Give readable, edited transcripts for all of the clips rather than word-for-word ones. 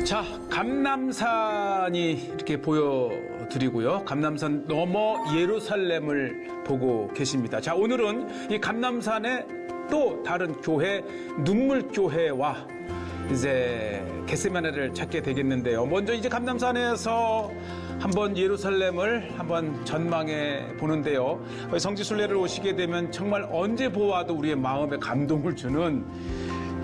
자, 감람산이 이렇게 보여드리고요. 감람산 너머 예루살렘을 보고 계십니다. 자, 오늘은 이 감람산의 또 다른 교회, 눈물교회와 이제 겟세마네를 찾게 되겠는데요. 먼저 이제 감람산에서 한번 예루살렘을 한번 전망해 보는데요. 성지순례를 오시게 되면 정말 언제 보아도 우리의 마음에 감동을 주는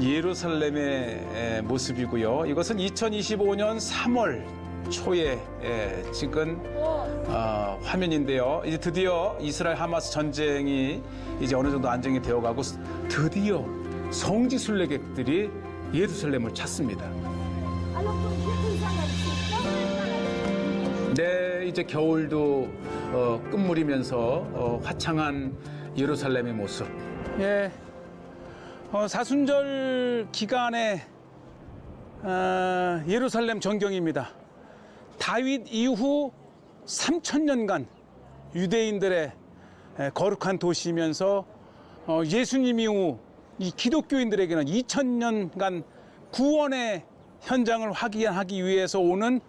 예루살렘의 모습이고요. 이것은 2025년 3월 초에 찍은 화면인데요. 이제 드디어 이스라엘 하마스 전쟁이 이제 어느 정도 안정이 되어가고 드디어 성지순례객들이 예루살렘을 찾습니다. 네, 이제 겨울도 끝물이면서 화창한 예루살렘의 모습. 예. 사순절 기간에 예루살렘 전경입니다. 다윗 이후 3000년간 유대인들의 거룩한 도시이면서 예수님 이후 이 기독교인들에게는 2000년간 구원의 현장을 확인하기 위해서 오는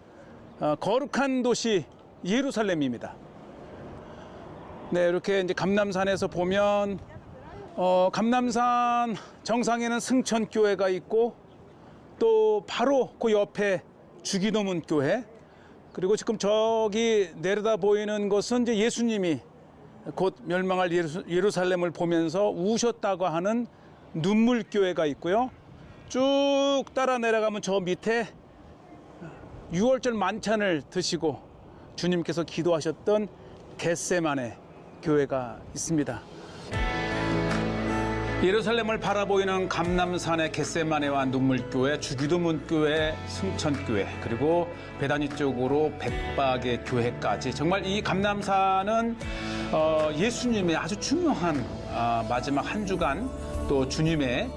거룩한 도시 예루살렘입니다. 네, 이렇게 이제 감람산에서 보면 감람산 정상에는 승천교회가 있고 또 바로 그 옆에 주기도문 교회, 그리고 지금 저기 내려다 보이는 것은 이제 예수님이 곧 멸망할 예루살렘을 보면서 우셨다고 하는 눈물교회가 있고요. 쭉 따라 내려가면 저 밑에 6월절 만찬을 드시고 주님께서 기도하셨던 겟세마네 교회가 있습니다. 예루살렘을 바라보이는 감람산의 겟세마네와 눈물교회, 주기도문교회, 승천교회, 그리고 베다니 쪽으로 bet박의 교회까지, 정말 이 감람산은 예수님의 아주 중요한 마지막 한 주간 또 주님의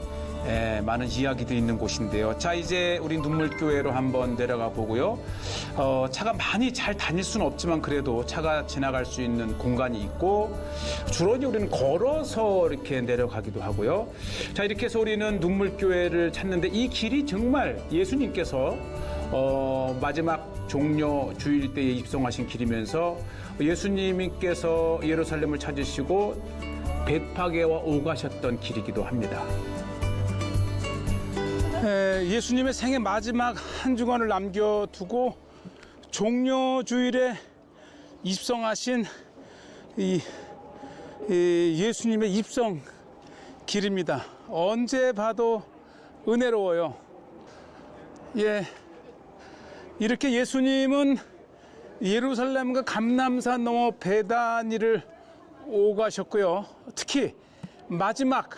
많은 이야기들이 있는 곳인데요. 자, 이제 우리 눈물교회로 한번 내려가 보고요. 차가 많이 잘 다닐 수는 없지만 그래도 차가 지나갈 수 있는 공간이 있고, 주로 우리는 걸어서 이렇게 내려가기도 하고요. 자, 이렇게 해서 우리는 눈물교회를 찾는데 이 길이 정말 예수님께서 마지막 종려 주일 때에 입성하신 길이면서 예수님께서 예루살렘을 찾으시고 bet박에와 오가셨던 길이기도 합니다. 예수님의 생애 마지막 한 주간을 남겨두고 종려주일에 입성하신 이 예수님의 입성 길입니다. 언제 봐도 은혜로워요. 예, 이렇게 예수님은 예루살렘과 감람산 넘어 베다니를 오가셨고요. 특히 마지막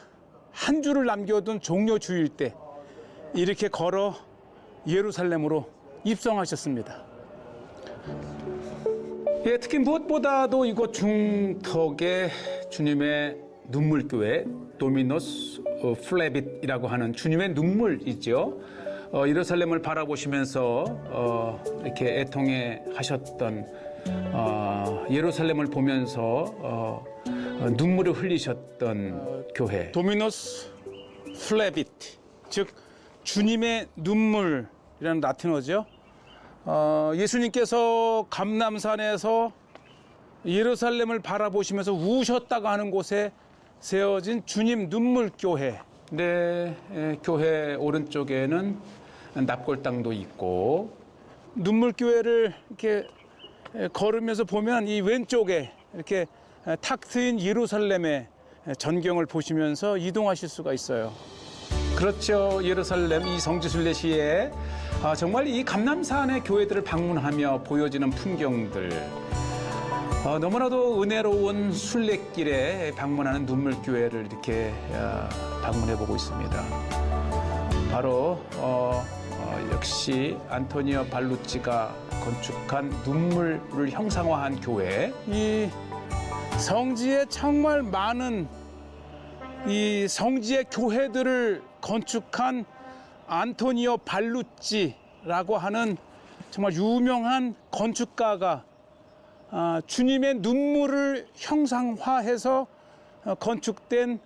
한 주를 남겨둔 종려주일 때 이렇게 걸어 예루살렘으로 입성하셨습니다. 예, 특히 무엇보다도 이곳 중턱에 주님의 눈물교회, 도미노스 플레빗이라고 하는 주님의 눈물이죠. 예루살렘을 바라보시면서 이렇게 애통해 하셨던 예루살렘을 보면서 눈물을 흘리셨던 교회, 도미노스 플레빗, 즉 주님의 눈물이라는 라틴어죠. 예수님께서 감람산에서 예루살렘을 바라보시면서 우셨다고 하는 곳에 세워진 주님 눈물교회. 네, 교회 오른쪽에는 납골당도 있고, 눈물교회를 이렇게 걸으면서 보면 이 왼쪽에 이렇게 탁 트인 예루살렘의 전경을 보시면서 이동하실 수가 있어요. 그렇죠. 예루살렘 이 성지순례 시에 정말 이 감람산의 교회들을 방문하며 보여지는 풍경들, 너무나도 은혜로운 순례길에 방문하는 눈물교회를 이렇게 방문해 보고 있습니다. 바로 역시 안토니오 발루치가 건축한 눈물을 형상화한 교회. 이 성지에 정말 많은 이 성지의 교회들을 건축한 안토니오 발루치라고 하는 정말 유명한 건축가가 주님의 눈물을 형상화해서 건축된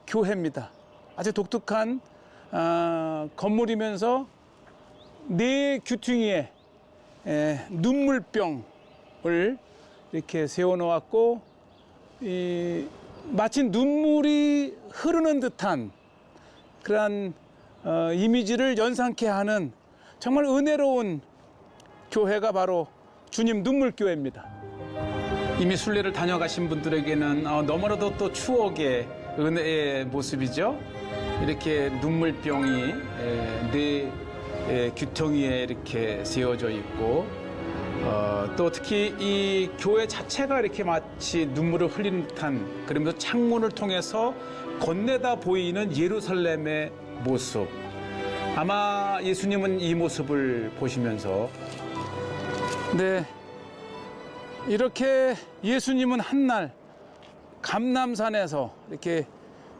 교회입니다. 아주 독특한 건물이면서 네 귀퉁이에 눈물병을 이렇게 세워놓았고, 마치 눈물이 흐르는 듯한 그러한 이미지를 연상케 하는 정말 은혜로운 교회가 바로 주님 눈물교회입니다. 이미 순례를 다녀가신 분들에게는 너무나도 또 추억의 은혜의 모습이죠. 이렇게 눈물병이 네 귀퉁이에 이렇게 세워져 있고, 또 특히 이 교회 자체가 이렇게 마치 눈물을 흘리는 듯한, 그러면서 창문을 통해서 건네다 보이는 예루살렘의 모습. 아마 예수님은 이 모습을 보시면서, 네, 이렇게 예수님은 한날 감람산에서 이렇게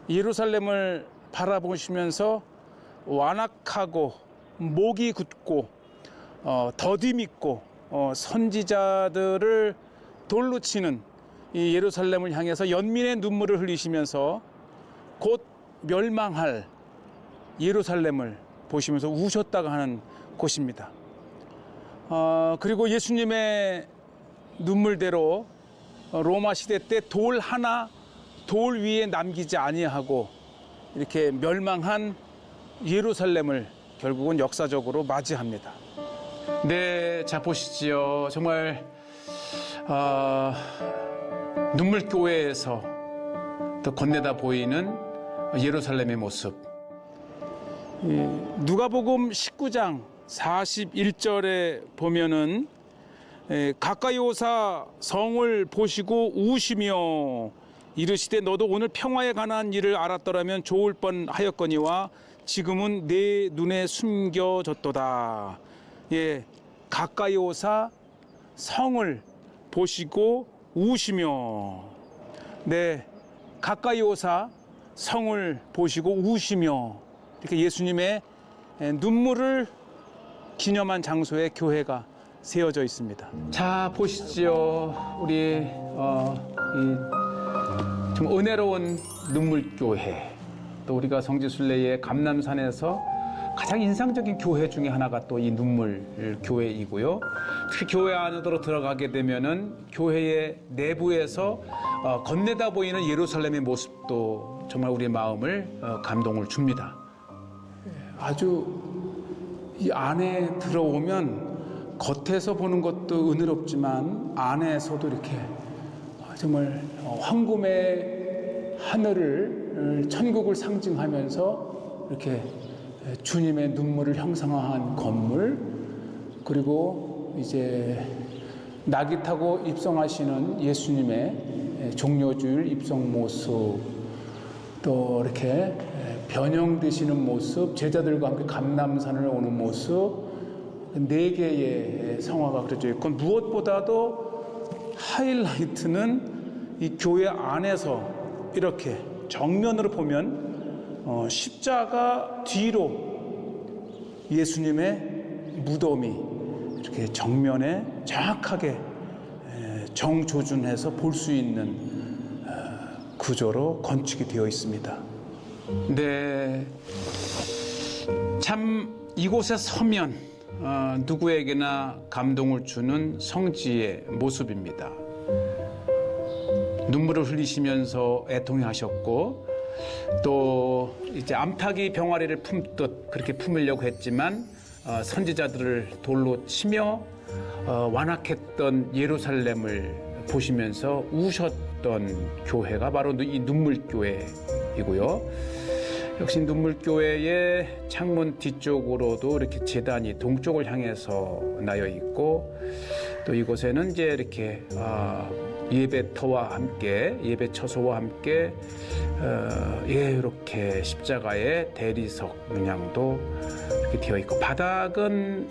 예루살렘을 바라보시면서 완악하고 목이 굳고 더디밉고 선지자들을 돌로 치는 이 예루살렘을 향해서 연민의 눈물을 흘리시면서 곧 멸망할 예루살렘을 보시면서 우셨다가 하는 곳입니다. 그리고 예수님의 눈물대로 로마 시대 때 돌 하나 돌 위에 남기지 아니하고 이렇게 멸망한 예루살렘을 결국은 역사적으로 맞이합니다. 네, 자 보시지요. 정말 눈물교회에서 더 건네다 보이는 예루살렘의 모습. 누가복음 19장 41절에 보면은 가까이 오사 성을 보시고 우시며 이르시되 너도 오늘 평화에 관한 일을 알았더라면 좋을 뻔하였거니와 지금은 내 눈에 숨겨졌도다. 예, 가까이 오사 성을 보시고 우시며, 네, 가까이 오사 성을 보시고 우시며, 이렇게 예수님의 눈물을 기념한 장소에 교회가 세워져 있습니다. 자 보시지요. 우리 좀 은혜로운 눈물교회, 또 우리가 성지순례의 감람산에서 가장 인상적인 교회 중에 하나가 또 이 눈물교회이고요. 특히 교회 안으로 들어가게 되면은 교회의 내부에서 건네다 보이는 예루살렘의 모습도 정말 우리의 마음을 감동을 줍니다. 아주 이 안에 들어오면 겉에서 보는 것도 은혜롭지만 안에서도 이렇게 정말 황금의 하늘을, 천국을 상징하면서 이렇게 주님의 눈물을 형상화한 건물, 그리고 이제 낙이 타고 입성하시는 예수님의 종려주일 입성 모습, 또 이렇게 변형되시는 모습, 제자들과 함께 감람산을 오는 모습, 4개의 성화가 그려져 있고, 무엇보다도 하이라이트는 이 교회 안에서 이렇게 정면으로 보면 십자가 뒤로 예수님의 무덤이 이렇게 정면에 정확하게 정조준해서 볼 수 있는 구조로 건축이 되어 있습니다. 네, 참 이곳에 서면 누구에게나 감동을 주는 성지의 모습입니다. 눈물을 흘리시면서 애통하셨고, 또 이제 암탉이 병아리를 품듯 그렇게 품으려고 했지만 선지자들을 돌로 치며 완악했던 예루살렘을 보시면서 우셨던 교회가 바로 이 눈물교회이고요. 역시 눈물교회의 창문 뒤쪽으로도 이렇게 제단이 동쪽을 향해서 나여 있고, 또 이곳에는 이제 이렇게 예배터와 함께, 예배 처소와 함께 이렇게 십자가의 대리석 문양도 이렇게 되어 있고, 바닥은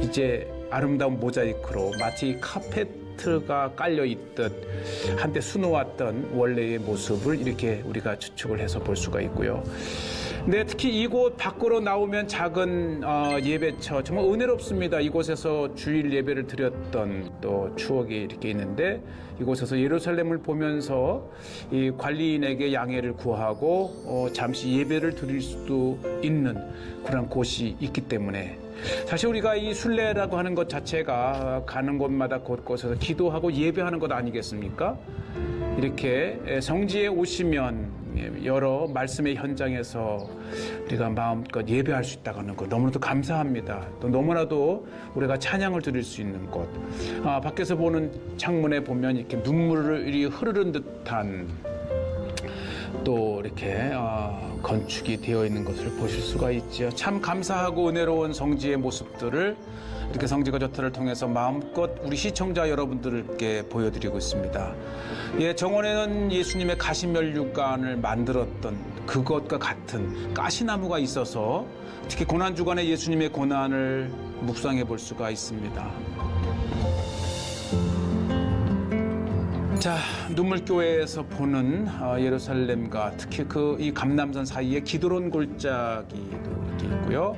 이제 아름다운 모자이크로 마치 카페트가 깔려 있듯 한때 수놓았던 원래의 모습을 이렇게 우리가 추측을 해서 볼 수가 있고요. 네, 특히 이곳 밖으로 나오면 작은 예배처 정말 은혜롭습니다. 이곳에서 주일 예배를 드렸던 또 추억이 이렇게 있는데 이곳에서 예루살렘을 보면서 이 관리인에게 양해를 구하고 잠시 예배를 드릴 수도 있는 그런 곳이 있기 때문에 사실 우리가 이 순례라고 하는 것 자체가 가는 곳마다 곳곳에서 기도하고 예배하는 것 아니겠습니까? 이렇게 성지에 오시면 여러 말씀의 현장에서 우리가 마음껏 예배할 수 있다는 것 너무나도 감사합니다. 또 너무나도 우리가 찬양을 드릴 수 있는 곳. 밖에서 보는 창문에 보면 이렇게 눈물이 흐르는 듯한 또 이렇게 건축이 되어 있는 것을 보실 수가 있죠. 참 감사하고 은혜로운 성지의 모습들을 이렇게 성지가 좋다를 통해서 마음껏 우리 시청자 여러분들께 보여드리고 있습니다. 예, 정원에는 예수님의 가시면류관을 만들었던 그것과 같은 가시나무가 있어서 특히 고난주간에 예수님의 고난을 묵상해 볼 수가 있습니다. 자, 눈물교회에서 보는 예루살렘과 특히 이 감람산 사이에 기드론 골짜기도 이렇게 있고요.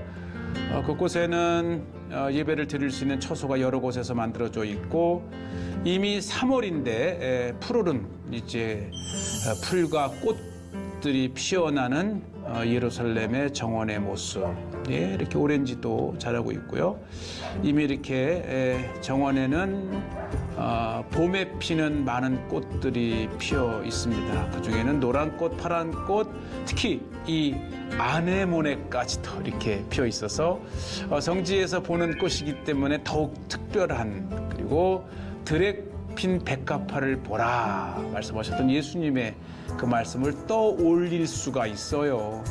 그곳에는 예배를 드릴 수 있는 처소가 여러 곳에서 만들어져 있고 이미 3월인데 푸르른 이제 풀과 꽃들이 피어나는 예루살렘의 정원의 모습. 예, 이렇게 오렌지도 자라고 있고요. 이미 이렇게 정원에는 봄에 피는 많은 꽃들이 피어 있습니다. 그 중에는 노란 꽃, 파란 꽃, 특히 이 아네모네까지도 이렇게 피어 있어서 성지에서 보는 꽃이기 때문에 더욱 특별한 그리고 들에 핀 백합화를 보라 말씀하셨던 예수님의 그 말씀을 떠올릴 수가 있어요.